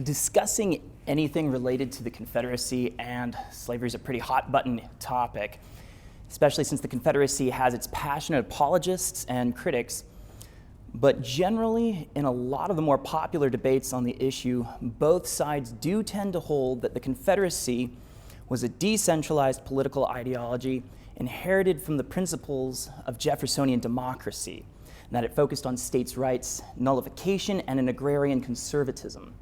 Discussing anything related to the Confederacy and slavery is a pretty hot-button topic, especially since the Confederacy has its passionate apologists and critics. But generally, in a lot of the more popular debates on the issue, both sides do tend to hold that the Confederacy was a decentralized political ideology inherited from the principles of Jeffersonian democracy, and that it focused on states' rights, nullification, and an agrarian conservatism.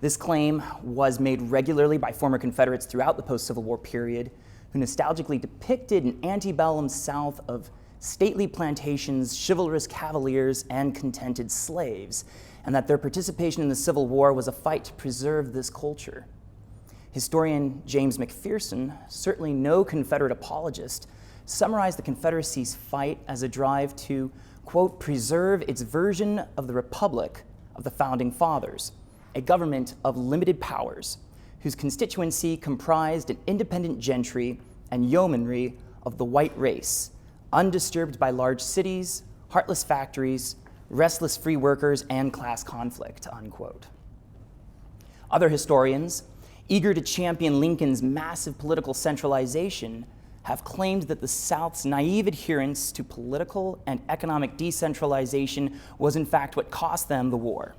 This claim was made regularly by former Confederates throughout the post-Civil War period, who nostalgically depicted an antebellum South of stately plantations, chivalrous cavaliers, and contented slaves, and that their participation in the Civil War was a fight to preserve this culture. Historian James McPherson, certainly no Confederate apologist, summarized the Confederacy's fight as a drive to, quote, preserve its version of the Republic of the Founding Fathers, a government of limited powers, whose constituency comprised an independent gentry and yeomanry of the white race, undisturbed by large cities, heartless factories, restless free workers, and class conflict, unquote. Other historians, eager to champion Lincoln's massive political centralization, have claimed that the South's naive adherence to political and economic decentralization was in fact what cost them the war.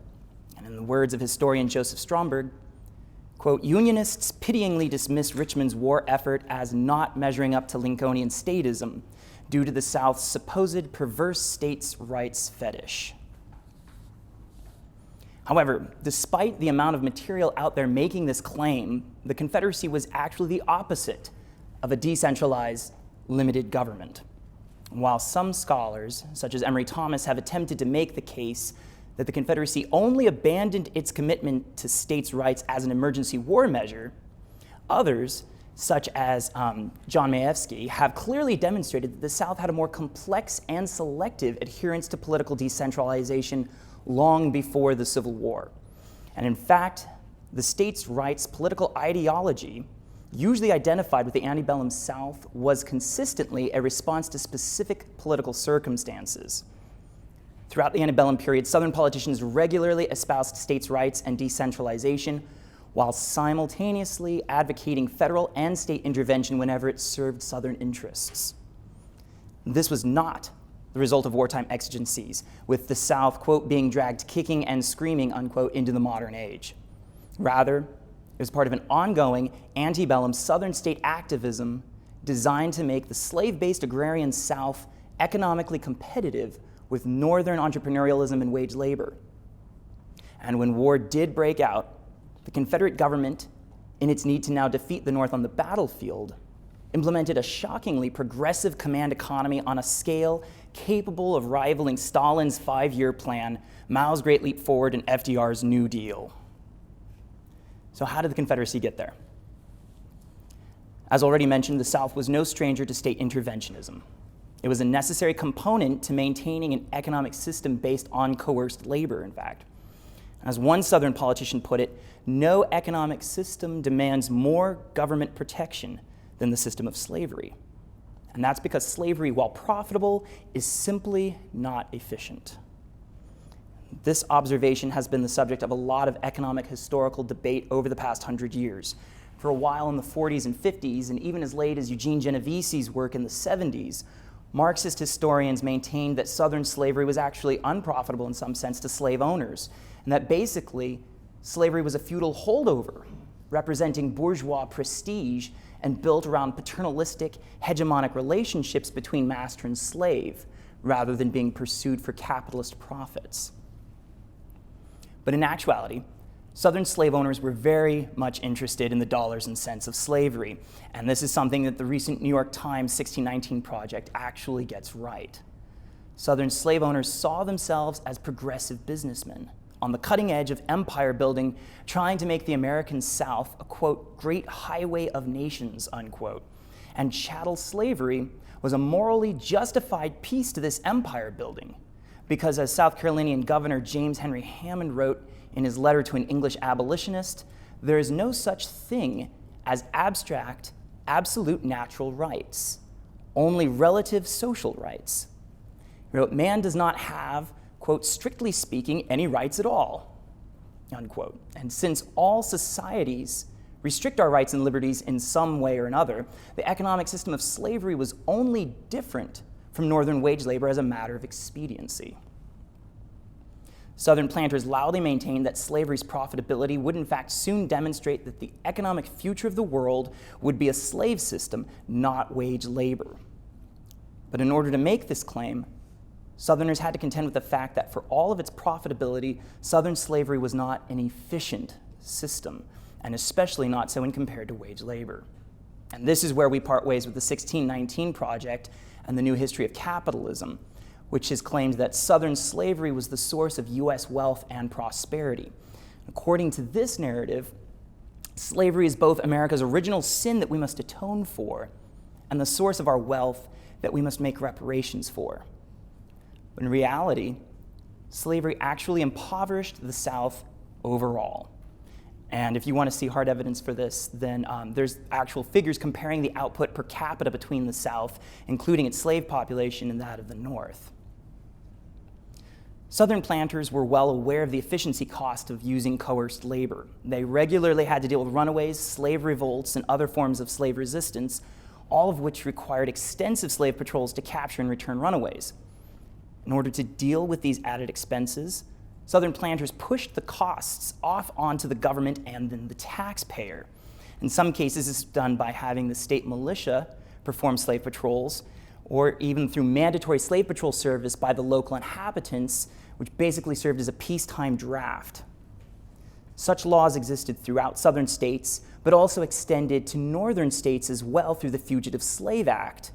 And in the words of historian Joseph Stromberg, quote, Unionists pityingly dismissed Richmond's war effort as not measuring up to Lincolnian statism due to the South's supposed perverse states' rights fetish. However, despite the amount of material out there making this claim, the Confederacy was actually the opposite of a decentralized, limited government. While some scholars, such as Emory Thomas, have attempted to make the case that the Confederacy only abandoned its commitment to states' rights as an emergency war measure, others, such as John Mayevsky, have clearly demonstrated that the South had a more complex and selective adherence to political decentralization long before the Civil War. And in fact, the states' rights political ideology, usually identified with the antebellum South, was consistently a response to specific political circumstances. Throughout the antebellum period, Southern politicians regularly espoused states' rights and decentralization, while simultaneously advocating federal and state intervention whenever it served Southern interests. This was not the result of wartime exigencies, with the South, quote, being dragged kicking and screaming, unquote, into the modern age. Rather, it was part of an ongoing antebellum Southern state activism designed to make the slave-based agrarian South economically competitive with Northern entrepreneurialism and wage labor. And when war did break out, the Confederate government, in its need to now defeat the North on the battlefield, implemented a shockingly progressive command economy on a scale capable of rivaling Stalin's 5-year plan, Mao's Great Leap Forward, and FDR's New Deal. So how did the Confederacy get there? As already mentioned, the South was no stranger to state interventionism. It was a necessary component to maintaining an economic system based on coerced labor, in fact. As one Southern politician put it, no economic system demands more government protection than the system of slavery. And that's because slavery, while profitable, is simply not efficient. This observation has been the subject of a lot of economic historical debate over the past 100 years. For a while in the 40s and 50s, and even as late as Eugene Geneviese's work in the 70s, Marxist historians maintained that Southern slavery was actually unprofitable in some sense to slave owners, and that basically slavery was a feudal holdover representing bourgeois prestige and built around paternalistic, hegemonic relationships between master and slave, rather than being pursued for capitalist profits. But in actuality, Southern slave owners were very much interested in the dollars and cents of slavery, and this is something that the recent New York Times 1619 project actually gets right. Southern slave owners saw themselves as progressive businessmen on the cutting edge of empire building, trying to make the American South a, quote, great highway of nations, unquote. And chattel slavery was a morally justified piece to this empire building, because as South Carolinian Governor James Henry Hammond wrote in his letter to an English abolitionist, there is no such thing as abstract, absolute natural rights, only relative social rights. He wrote, man does not have, quote, strictly speaking, any rights at all. unquote. And since all societies restrict our rights and liberties in some way or another, the economic system of slavery was only different from Northern wage labor as a matter of expediency. Southern planters loudly maintained that slavery's profitability would in fact soon demonstrate that the economic future of the world would be a slave system, not wage labor. But in order to make this claim, Southerners had to contend with the fact that for all of its profitability, Southern slavery was not an efficient system, and especially not so when compared to wage labor. And this is where we part ways with the 1619 Project and the New History of Capitalism, which has claimed that Southern slavery was the source of U.S. wealth and prosperity. According to this narrative, slavery is both America's original sin that we must atone for and the source of our wealth that we must make reparations for. But in reality, slavery actually impoverished the South overall. And if you want to see hard evidence for this, then there's actual figures comparing the output per capita between the South, including its slave population, and that of the North. Southern planters were well aware of the efficiency cost of using coerced labor. They regularly had to deal with runaways, slave revolts, and other forms of slave resistance, all of which required extensive slave patrols to capture and return runaways. In order to deal with these added expenses, Southern planters pushed the costs off onto the government and then the taxpayer. In some cases, this is done by having the state militia perform slave patrols, or even through mandatory slave patrol service by the local inhabitants, which basically served as a peacetime draft. Such laws existed throughout Southern states, but also extended to Northern states as well through the Fugitive Slave Act,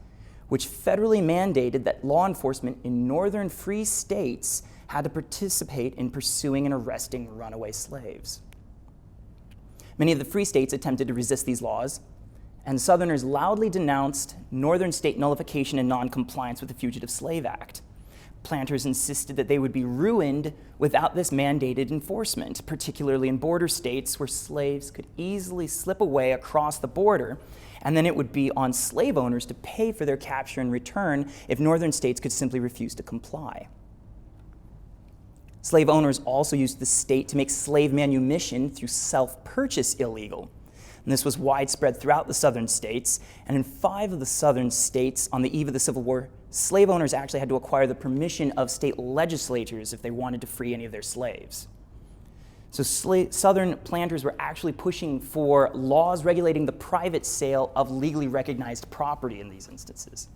which federally mandated that law enforcement in Northern free states had to participate in pursuing and arresting runaway slaves. Many of the free states attempted to resist these laws, and Southerners loudly denounced Northern state nullification and noncompliance with the Fugitive Slave Act. Planters insisted that they would be ruined without this mandated enforcement, particularly in border states where slaves could easily slip away across the border, and then it would be on slave owners to pay for their capture and return if Northern states could simply refuse to comply. Slave owners also used the state to make slave manumission through self-purchase illegal. And this was widespread throughout the Southern states, and in 5 of the Southern states on the eve of the Civil War, slave owners actually had to acquire the permission of state legislatures if they wanted to free any of their slaves. So Southern planters were actually pushing for laws regulating the private sale of legally recognized property in these instances.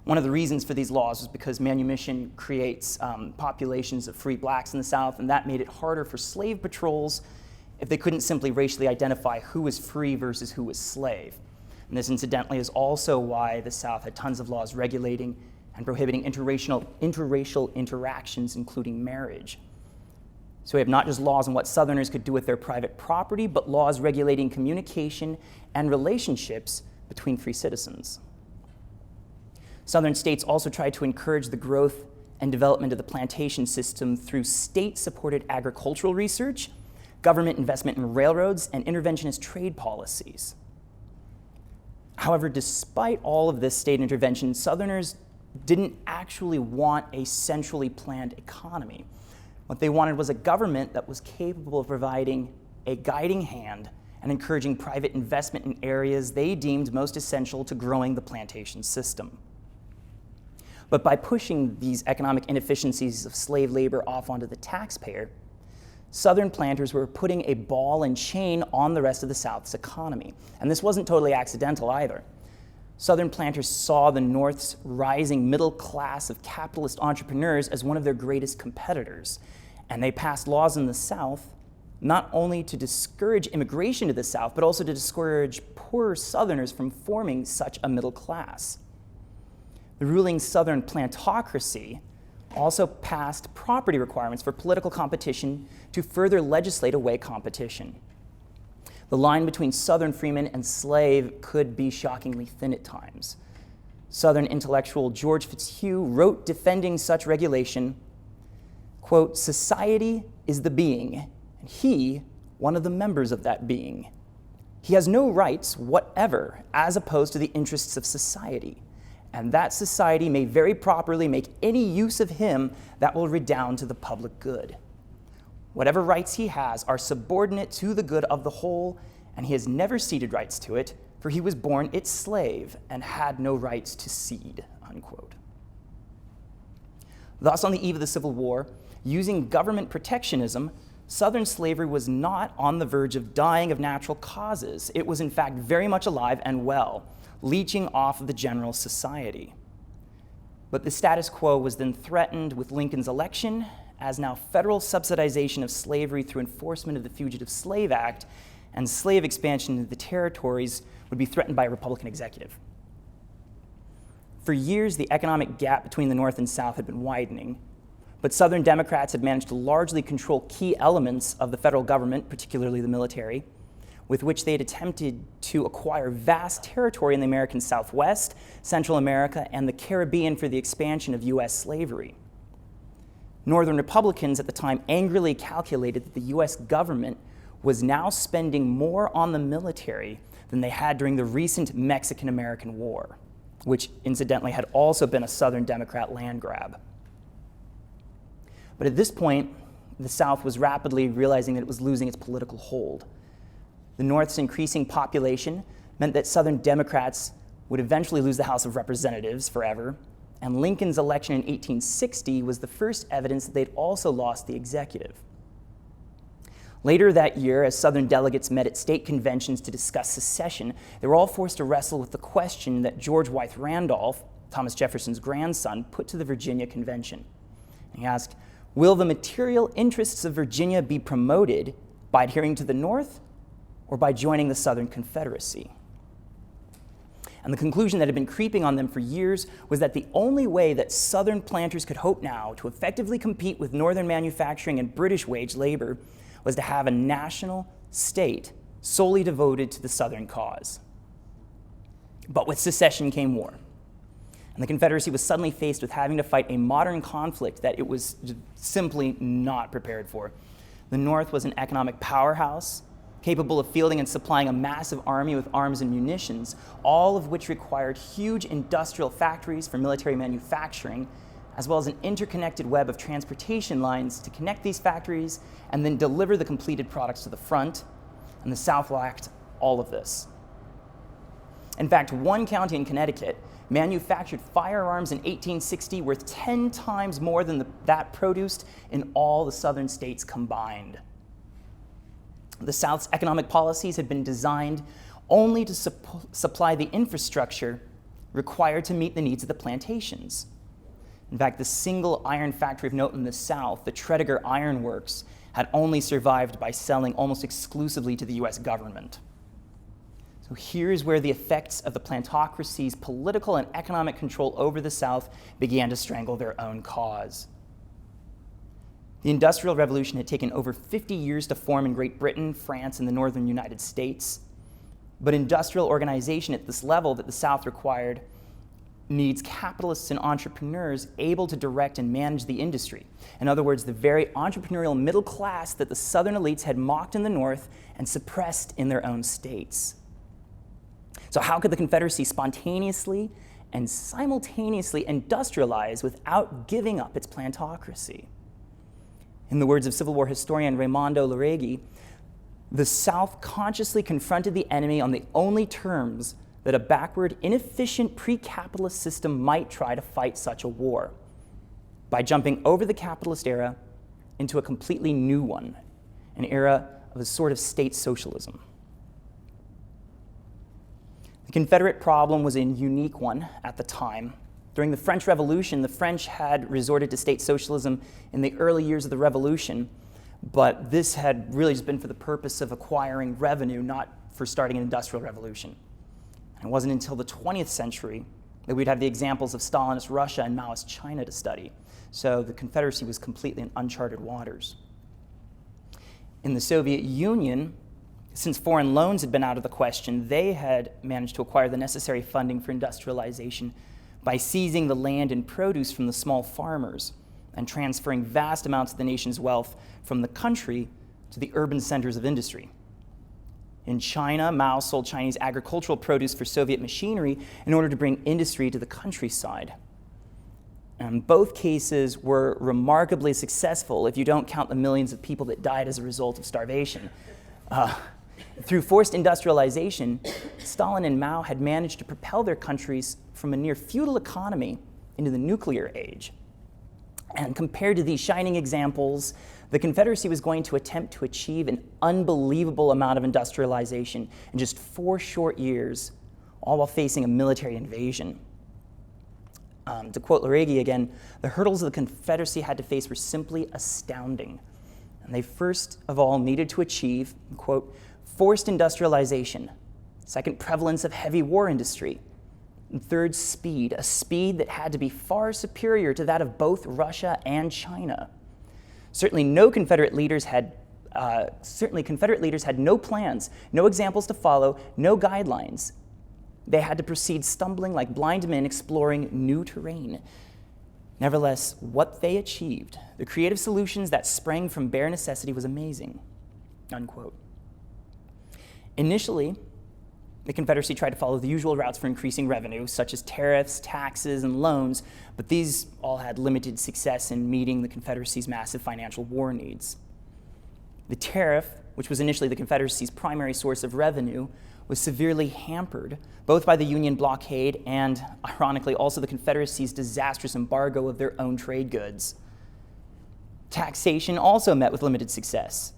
One of the reasons for these laws was because manumission creates populations of free blacks in the South, and that made it harder for slave patrols if they couldn't simply racially identify who was free versus who was slave. And this, incidentally, is also why the South had tons of laws regulating and prohibiting interracial interactions, including marriage. So we have not just laws on what Southerners could do with their private property, but laws regulating communication and relationships between free citizens. Southern states also tried to encourage the growth and development of the plantation system through state-supported agricultural research, government investment in railroads, and interventionist trade policies. However, despite all of this state intervention, Southerners didn't actually want a centrally planned economy. What they wanted was a government that was capable of providing a guiding hand and encouraging private investment in areas they deemed most essential to growing the plantation system. But by pushing these economic inefficiencies of slave labor off onto the taxpayer, Southern planters were putting a ball and chain on the rest of the South's economy. And this wasn't totally accidental either. Southern planters saw the North's rising middle class of capitalist entrepreneurs as one of their greatest competitors. And they passed laws in the South not only to discourage immigration to the South, but also to discourage poorer Southerners from forming such a middle class. The ruling Southern plantocracy also passed property requirements for political competition to further legislate away competition. The line between Southern freeman and slave could be shockingly thin at times. Southern intellectual George Fitzhugh wrote defending such regulation, quote, "Society is the being, and he, one of the members of that being. He has no rights whatever as opposed to the interests of society, and that society may very properly make any use of him that will redound to the public good. Whatever rights he has are subordinate to the good of the whole, and he has never ceded rights to it, for he was born its slave and had no rights to cede," unquote. Thus, on the eve of the Civil War, using government protectionism, Southern slavery was not on the verge of dying of natural causes. It was in fact very much alive and well, leeching off of the general society. But the status quo was then threatened with Lincoln's election, as now federal subsidization of slavery through enforcement of the Fugitive Slave Act and slave expansion into the territories would be threatened by a Republican executive. For years, the economic gap between the North and South had been widening, but Southern Democrats had managed to largely control key elements of the federal government, particularly the military, with which they had attempted to acquire vast territory in the American Southwest, Central America, and the Caribbean for the expansion of U.S. slavery. Northern Republicans at the time angrily calculated that the U.S. government was now spending more on the military than they had during the recent Mexican-American War, which incidentally had also been a Southern Democrat land grab. But at this point, the South was rapidly realizing that it was losing its political hold. The North's increasing population meant that Southern Democrats would eventually lose the House of Representatives forever, and Lincoln's election in 1860 was the first evidence that they'd also lost the executive. Later that year, as Southern delegates met at state conventions to discuss secession, they were all forced to wrestle with the question that George Wythe Randolph, Thomas Jefferson's grandson, put to the Virginia Convention. He asked, "Will the material interests of Virginia be promoted by adhering to the North or by joining the Southern Confederacy?" And the conclusion that had been creeping on them for years was that the only way that Southern planters could hope now to effectively compete with Northern manufacturing and British wage labor was to have a national state solely devoted to the Southern cause. But with secession came war, and the Confederacy was suddenly faced with having to fight a modern conflict that it was simply not prepared for. The North was an economic powerhouse, capable of fielding and supplying a massive army with arms and munitions, all of which required huge industrial factories for military manufacturing, as well as an interconnected web of transportation lines to connect these factories and then deliver the completed products to the front, and the South lacked all of this. In fact, one county in Connecticut manufactured firearms in 1860 worth 10 times more than that produced in all the Southern states combined. The South's economic policies had been designed only to supply the infrastructure required to meet the needs of the plantations. In fact, the single iron factory of note in the South, the Tredegar Iron Works, had only survived by selling almost exclusively to the U.S. government. So here's where the effects of the plantocracy's political and economic control over the South began to strangle their own cause. The Industrial Revolution had taken over 50 years to form in Great Britain, France, and the northern United States. But industrial organization at this level that the South required needs capitalists and entrepreneurs able to direct and manage the industry. In other words, the very entrepreneurial middle class that the Southern elites had mocked in the North and suppressed in their own states. So how could the Confederacy spontaneously and simultaneously industrialize without giving up its plantocracy? In the words of Civil War historian Raimondo Laregui, the South consciously confronted the enemy on the only terms that a backward, inefficient pre-capitalist system might try to fight such a war, by jumping over the capitalist era into a completely new one, an era of a sort of state socialism. The Confederate problem was a unique one at the time. During the French Revolution, the French had resorted to state socialism in the early years of the Revolution, but this had really just been for the purpose of acquiring revenue, not for starting an industrial revolution. And it wasn't until the 20th century that we'd have the examples of Stalinist Russia and Maoist China to study. So the Confederacy was completely in uncharted waters. In the Soviet Union, since foreign loans had been out of the question, they had managed to acquire the necessary funding for industrialization by seizing the land and produce from the small farmers and transferring vast amounts of the nation's wealth from the country to the urban centers of industry. In China, Mao sold Chinese agricultural produce for Soviet machinery in order to bring industry to the countryside. Both cases were remarkably successful if you don't count the millions of people that died as a result of starvation. Through forced industrialization, Stalin and Mao had managed to propel their countries from a near feudal economy into the nuclear age. And compared to these shining examples, the Confederacy was going to attempt to achieve an unbelievable amount of industrialization in just 4 short years, all while facing a military invasion. To quote Larregi again, the hurdles the Confederacy had to face were simply astounding. And they first of all needed to achieve, quote, forced industrialization, second, prevalence of heavy war industry, and third, speed, a speed that had to be far superior to that of both Russia and China. Certainly Confederate leaders had no plans, no examples to follow, no guidelines. They had to proceed stumbling like blind men exploring new terrain. Nevertheless, what they achieved, the creative solutions that sprang from bare necessity, was amazing, unquote. Initially, the Confederacy tried to follow the usual routes for increasing revenue, such as tariffs, taxes, and loans, but these all had limited success in meeting the Confederacy's massive financial war needs. The tariff, which was initially the Confederacy's primary source of revenue, was severely hampered both by the Union blockade and, ironically, also the Confederacy's disastrous embargo of their own trade goods. Taxation also met with limited success.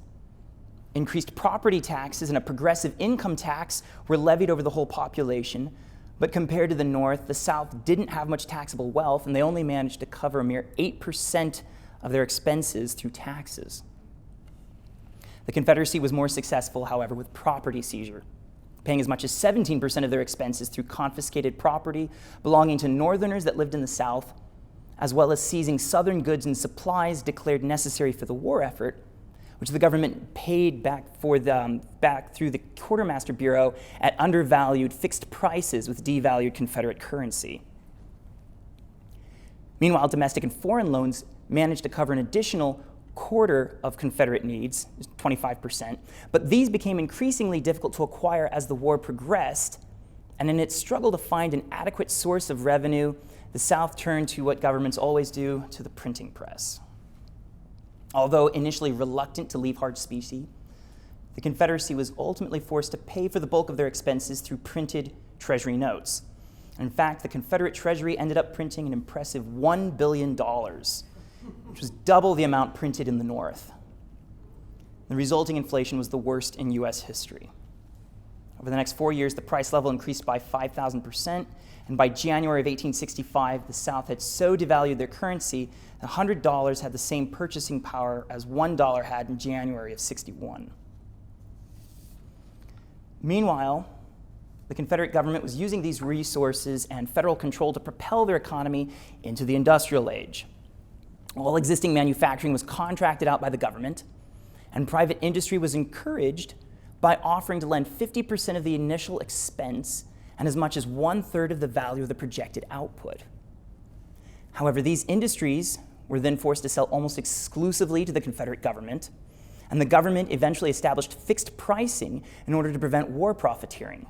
Increased property taxes and a progressive income tax were levied over the whole population, but compared to the North, the South didn't have much taxable wealth, and they only managed to cover a mere 8% of their expenses through taxes. The Confederacy was more successful, however, with property seizure, paying as much as 17% of their expenses through confiscated property belonging to Northerners that lived in the South, as well as seizing Southern goods and supplies declared necessary for the war effort, which the government paid back through the Quartermaster Bureau at undervalued fixed prices with devalued Confederate currency. Meanwhile, domestic and foreign loans managed to cover an additional quarter of Confederate needs, 25%, but these became increasingly difficult to acquire as the war progressed, and in its struggle to find an adequate source of revenue, the South turned to what governments always do, to the printing press. Although initially reluctant to leave hard specie, the Confederacy was ultimately forced to pay for the bulk of their expenses through printed Treasury notes. In fact, the Confederate Treasury ended up printing an impressive $1 billion, which was double the amount printed in the North. The resulting inflation was the worst in U.S. history. Over the next 4 years, the price level increased by 5,000%, and by January of 1865, the South had so devalued their currency that $100 had the same purchasing power as $1 had in January of '61. Meanwhile, the Confederate government was using these resources and federal control to propel their economy into the industrial age. All existing manufacturing was contracted out by the government, and private industry was encouraged by offering to lend 50% of the initial expense and as much as 1/3 of the value of the projected output. However, these industries were then forced to sell almost exclusively to the Confederate government, and the government eventually established fixed pricing in order to prevent war profiteering.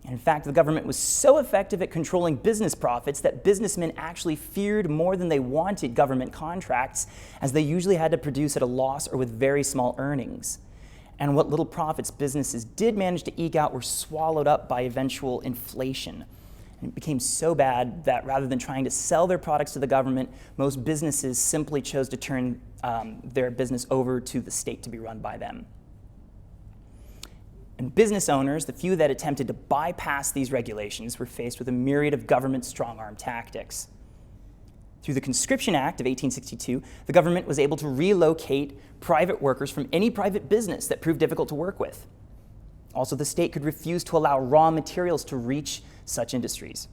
And in fact, the government was so effective at controlling business profits that businessmen actually feared more than they wanted government contracts, as they usually had to produce at a loss or with very small earnings. And what little profits businesses did manage to eke out were swallowed up by eventual inflation. And it became so bad that rather than trying to sell their products to the government, most businesses simply chose to turn their business over to the state to be run by them. And business owners, the few that attempted to bypass these regulations, were faced with a myriad of government strong-arm tactics. Through the Conscription Act of 1862, the government was able to relocate private workers from any private business that proved difficult to work with. Also, the state could refuse to allow raw materials to reach such industries.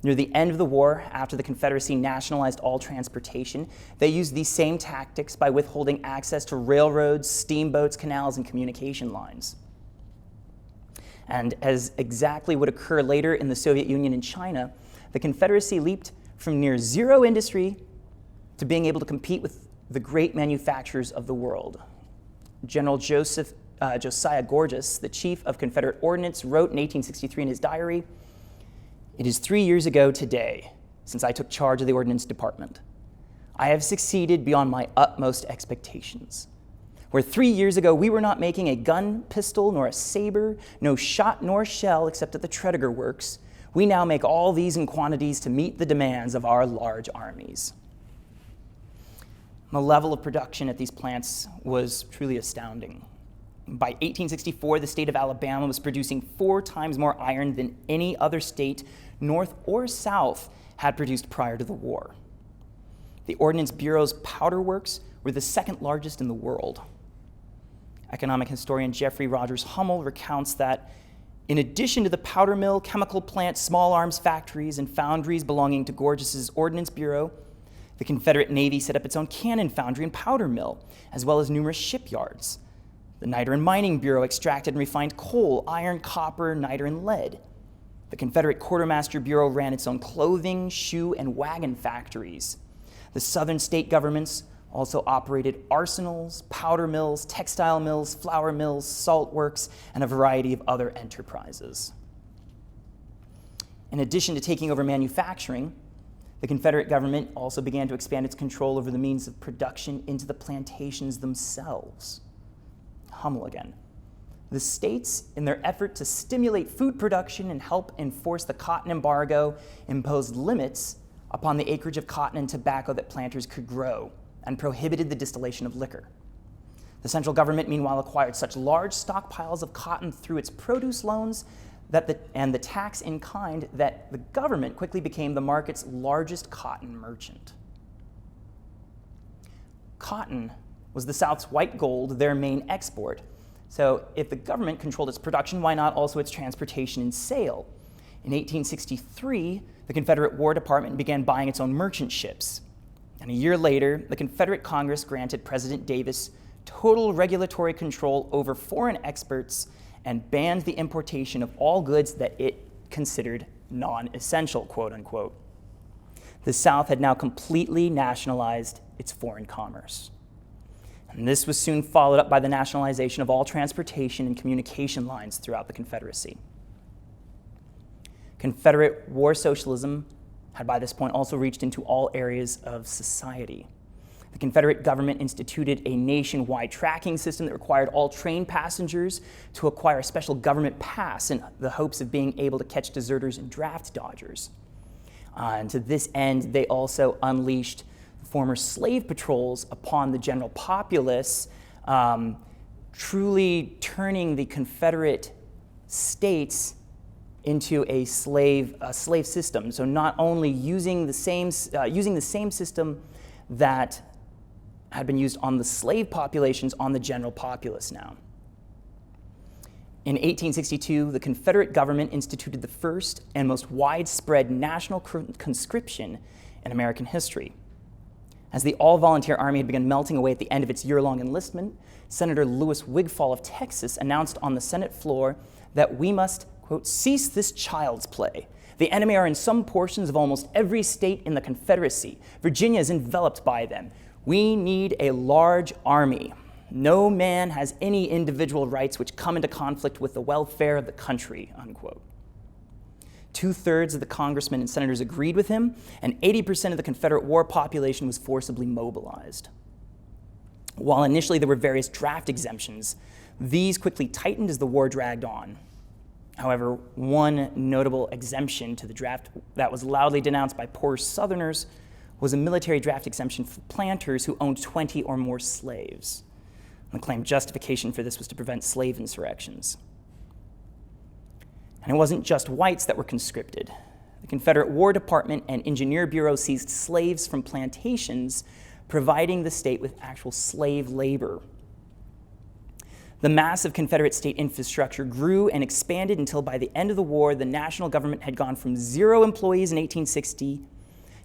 Near the end of the war, after the Confederacy nationalized all transportation, they used these same tactics by withholding access to railroads, steamboats, canals, and communication lines. And as exactly would occur later in the Soviet Union and China, the Confederacy leaped from near zero industry to being able to compete with the great manufacturers of the world. General Josiah Gorgas, the chief of Confederate Ordnance, wrote in 1863 in his diary, "It is 3 years ago today since I took charge of the Ordnance Department. I have succeeded beyond my utmost expectations. Where 3 years ago we were not making a gun, pistol, nor a saber, no shot nor shell except at the Tredegar Works, we now make all these in quantities to meet the demands of our large armies. The level of production at these plants was truly astounding. By 1864, the state of Alabama was producing 4 times more iron than any other state, north or south, had produced prior to the war. The Ordnance Bureau's powder works were the second largest in the world. Economic historian Jeffrey Rogers Hummel recounts that in addition to the powder mill, chemical plant, small arms factories, and foundries belonging to Gorges's Ordnance Bureau, the Confederate Navy set up its own cannon foundry and powder mill, as well as numerous shipyards. The Niter and Mining Bureau extracted and refined coal, iron, copper, niter, and lead. The Confederate Quartermaster Bureau ran its own clothing, shoe, and wagon factories. The southern state governments also operated arsenals, powder mills, textile mills, flour mills, salt works, and a variety of other enterprises. In addition to taking over manufacturing, the Confederate government also began to expand its control over the means of production into the plantations themselves. Hummel again. The states, in their effort to stimulate food production and help enforce the cotton embargo, imposed limits upon the acreage of cotton and tobacco that planters could grow, and prohibited the distillation of liquor. The central government, meanwhile, acquired such large stockpiles of cotton through its produce loans and the tax in kind that the government quickly became the market's largest cotton merchant. Cotton was the South's white gold, their main export. So if the government controlled its production, why not also its transportation and sale? In 1863, the Confederate War Department began buying its own merchant ships. And a year later, the Confederate Congress granted President Davis total regulatory control over foreign exports and banned the importation of all goods that it considered non-essential, quote unquote. The South had now completely nationalized its foreign commerce. And this was soon followed up by the nationalization of all transportation and communication lines throughout the Confederacy. Confederate war socialism had by this point also reached into all areas of society. The Confederate government instituted a nationwide tracking system that required all train passengers to acquire a special government pass in the hopes of being able to catch deserters and draft dodgers. And to this end, they also unleashed former slave patrols upon the general populace, truly turning the Confederate states into a slave system. So not only using the same system that had been used on the slave populations on the general populace now. In 1862, the Confederate government instituted the first and most widespread national conscription in American history. As the all-volunteer army had begun melting away at the end of its year-long enlistment, Senator Lewis Wigfall of Texas announced on the Senate floor that we must, quote, cease this child's play. The enemy are in some portions of almost every state in the Confederacy. Virginia is enveloped by them. We need a large army. No man has any individual rights which come into conflict with the welfare of the country, unquote. 2/3 of the congressmen and senators agreed with him, and 80% of the Confederate war population was forcibly mobilized. While initially there were various draft exemptions, these quickly tightened as the war dragged on. However, one notable exemption to the draft that was loudly denounced by poor Southerners was a military draft exemption for planters who owned 20 or more slaves. The claimed justification for this was to prevent slave insurrections. And it wasn't just whites that were conscripted. The Confederate War Department and Engineer Bureau seized slaves from plantations, providing the state with actual slave labor. The massive Confederate state infrastructure grew and expanded until by the end of the war, the national government had gone from 0 employees in 1860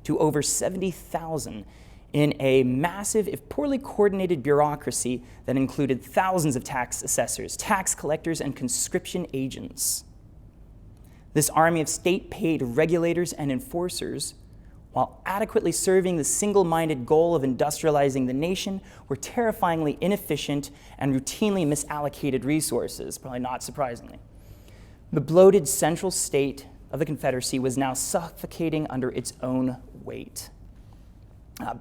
to over 70,000 in a massive, if poorly coordinated bureaucracy that included thousands of tax assessors, tax collectors, and conscription agents. This army of state-paid regulators and enforcers, while adequately serving the single-minded goal of industrializing the nation, were terrifyingly inefficient and routinely misallocated resources, probably not surprisingly. The bloated central state of the Confederacy was now suffocating under its own weight.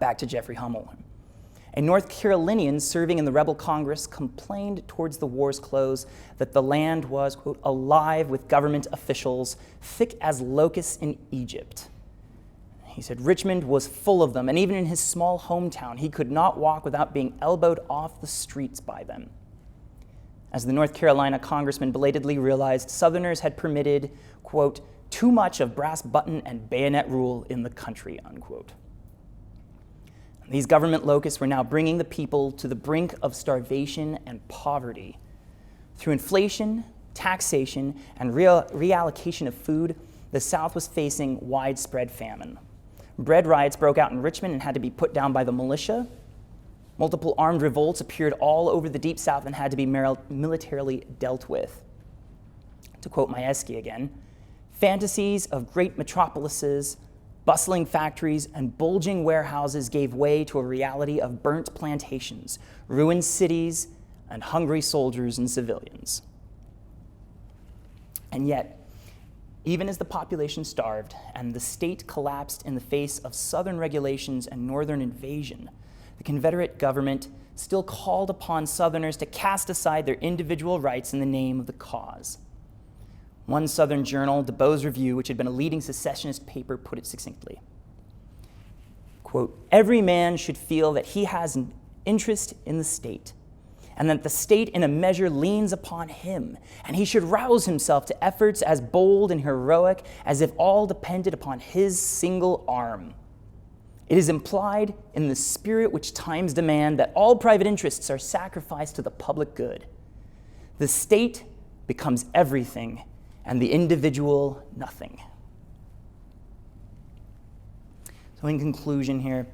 Back to Jeffrey Hummel. A North Carolinian serving in the rebel Congress complained towards the war's close that the land was, quote, alive with government officials, thick as locusts in Egypt. He said Richmond was full of them, and even in his small hometown, he could not walk without being elbowed off the streets by them. As the North Carolina congressman belatedly realized, Southerners had permitted, quote, too much of brass button and bayonet rule in the country, unquote. These government locusts were now bringing the people to the brink of starvation and poverty. Through inflation, taxation, and reallocation of food, the South was facing widespread famine. Bread riots broke out in Richmond and had to be put down by the militia. Multiple armed revolts appeared all over the Deep South and had to be militarily dealt with. To quote Majewski again, fantasies of great metropolises, bustling factories, and bulging warehouses gave way to a reality of burnt plantations, ruined cities, and hungry soldiers and civilians. And yet, even as the population starved and the state collapsed in the face of Southern regulations and Northern invasion, the Confederate government still called upon Southerners to cast aside their individual rights in the name of the cause. One Southern journal, DeBow's Review, which had been a leading secessionist paper, put it succinctly. Quote, every man should feel that he has an interest in the state, and that the state in a measure leans upon him, and he should rouse himself to efforts as bold and heroic as if all depended upon his single arm. It is implied in the spirit which times demand that all private interests are sacrificed to the public good. The state becomes everything, and the individual nothing. So in conclusion here,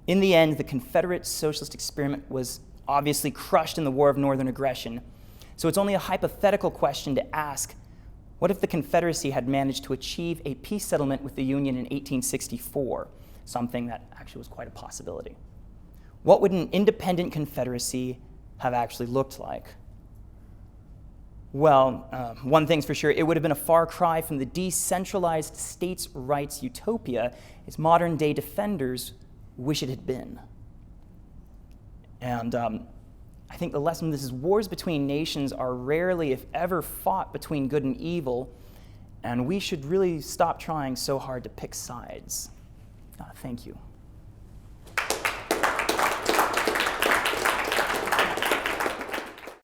in the end, the Confederate socialist experiment was obviously crushed in the War of Northern Aggression. So it's only a hypothetical question to ask, what if the Confederacy had managed to achieve a peace settlement with the Union in 1864, something that actually was quite a possibility? What would an independent Confederacy have actually looked like? Well, one thing's for sure, it would have been a far cry from the decentralized states' rights utopia its modern-day defenders wish it had been. And I think the lesson of this is wars between nations are rarely, if ever, fought between good and evil, and we should really stop trying so hard to pick sides. Thank you.